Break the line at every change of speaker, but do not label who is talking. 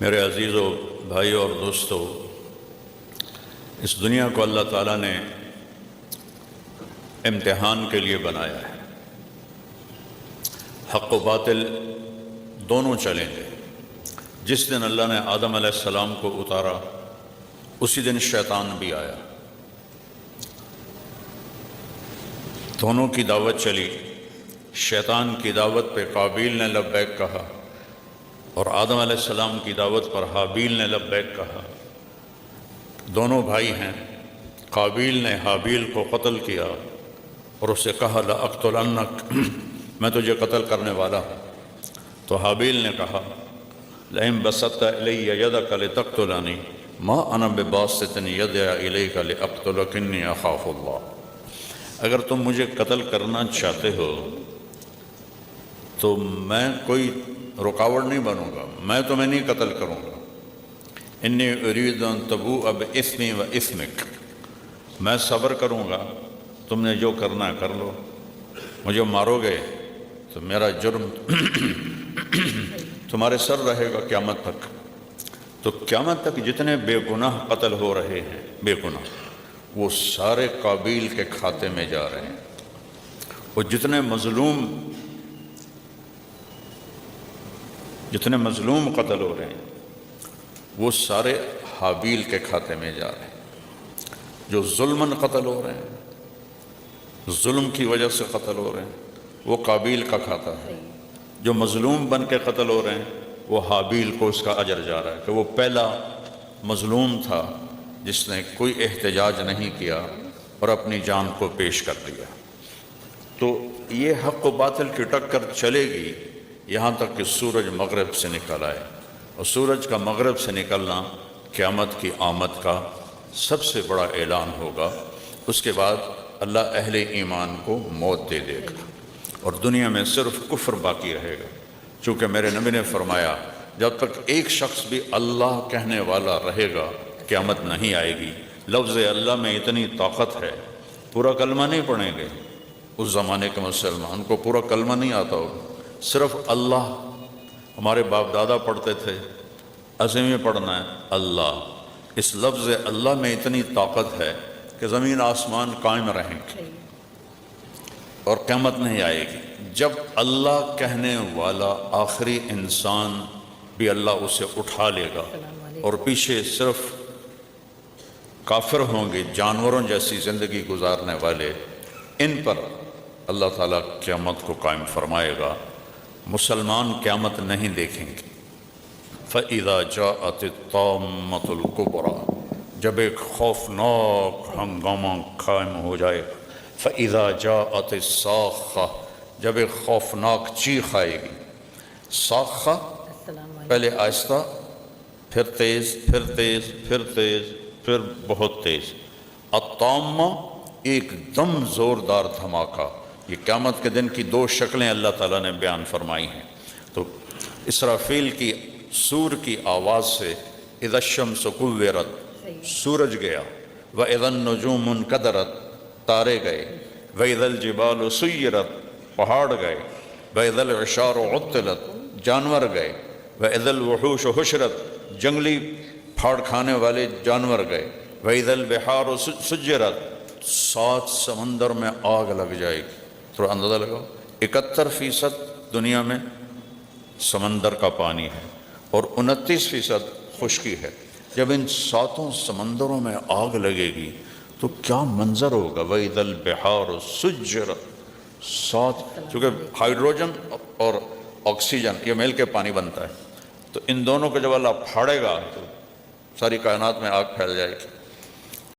میرے عزیزو بھائیو اور دوستو، اس دنیا کو اللہ تعالیٰ نے امتحان کے لیے بنایا ہے۔ حق و باطل دونوں چلیں گے۔ جس دن اللہ نے آدم علیہ السلام کو اتارا اسی دن شیطان بھی آیا، دونوں کی دعوت چلی۔ شیطان کی دعوت پہ قابیل نے لبیک کہا اور آدم علیہ السلام کی دعوت پر حابیل نے لبیک کہا۔ دونوں بھائی ہیں۔ قابیل نے حابیل کو قتل کیا اور اسے کہا لأقتلنک، میں تجھے قتل کرنے والا ہوں۔ تو حابیل نے کہا لئن بسطت الی یدک لتقتلنی ما انا بباسط یدی الیک لأقتلک انی اخاف اللہ۔ اگر تم مجھے قتل کرنا چاہتے ہو تو میں کوئی رکاوٹ نہیں بنوں گا، میں تمہیں نہیں قتل کروں گا۔ انی ارید ان تبوء باسمی و اسمک، میں صبر کروں گا، تم نے جو کرنا ہے کر لو۔ مجھے مارو گے تو میرا جرم تمہارے سر رہے گا قیامت تک۔ تو قیامت تک جتنے بے گناہ قتل ہو رہے ہیں، بے گناہ، وہ سارے قابیل کے کھاتے میں جا رہے ہیں۔ وہ جتنے مظلوم قتل ہو رہے ہیں وہ سارے حابیل کے کھاتے میں جا رہے ہیں۔ جو ظلماً قتل ہو رہے ہیں، ظلم کی وجہ سے قتل ہو رہے ہیں، وہ قابیل کا کھاتا ہے۔ جو مظلوم بن کے قتل ہو رہے ہیں وہ حابیل کو اس کا اجر جا رہا ہے کہ وہ پہلا مظلوم تھا جس نے کوئی احتجاج نہیں کیا اور اپنی جان کو پیش کر دیا۔ تو یہ حق و باطل کی ٹکر چلے گی یہاں تک کہ سورج مغرب سے نکل آئے، اور سورج کا مغرب سے نکلنا قیامت کی آمد کا سب سے بڑا اعلان ہوگا۔ اس کے بعد اللہ اہل ایمان کو موت دے دے گا اور دنیا میں صرف کفر باقی رہے گا، چونکہ میرے نبی نے فرمایا جب تک ایک شخص بھی اللہ کہنے والا رہے گا قیامت نہیں آئے گی۔ لفظ اللہ میں اتنی طاقت ہے، پورا کلمہ نہیں پڑھیں گے۔ اس زمانے کے مسلمان کو پورا کلمہ نہیں آتا ہوگا، صرف اللہ، ہمارے باپ دادا پڑھتے تھے، عظیم پڑھنا ہے اللہ۔ اس لفظ اللہ میں اتنی طاقت ہے کہ زمین آسمان قائم رہیں گے اور قیامت نہیں آئے گی۔ جب اللہ کہنے والا آخری انسان بھی اللہ اسے اٹھا لے گا اور پیچھے صرف کافر ہوں گے، جانوروں جیسی زندگی گزارنے والے، ان پر اللہ تعالیٰ قیامت کو قائم فرمائے گا۔ مسلمان قیامت نہیں دیکھیں گے۔ فَإِذَا جَاءَتِ الطَّامَّةُ الْكُبْرَى، جب ایک خوفناک ہنگامہ قائم ہو جائے گا۔ فَإِذَا جَاءَتِ الصَّاخَّةُ، جب ایک خوفناک چیخ آئے گی۔ صاخہ، پہلے آہستہ، پھر تیز، پھر تیز، پھر تیز، پھر بہت تیز۔ الطامہ، ایک دم زوردار دھماکہ۔ یہ قیامت کے دن کی دو شکلیں اللہ تعالیٰ نے بیان فرمائی ہیں۔ تو اسرافیل کی سور کی آواز سے اذا الشمس کورت، سورج گیا، واذا النجوم انکدرت، تارے گئے، واذا الجبال سیرت، پہاڑ گئے، واذا العشار عطلت، جانور گئے، واذا الوحوش حشرت، جنگلی پھاڑ کھانے والے جانور گئے، واذا البحار سجرت، 7 سمندر میں آگ لگ جائے گی۔ تھوڑا اندازہ لگاؤ، 71% دنیا میں سمندر کا پانی ہے اور 29% خشکی ہے۔ جب ان 7 سمندروں میں آگ لگے گی تو کیا منظر ہوگا۔ وَإِذَا الْبِحَارُ سُجِّرَتْ، 7، چونکہ ہائیڈروجن اور آکسیجن یہ مل کے پانی بنتا ہے، تو ان دونوں کو جب اللہ پھاڑے گا تو ساری کائنات میں آگ پھیل جائے گی۔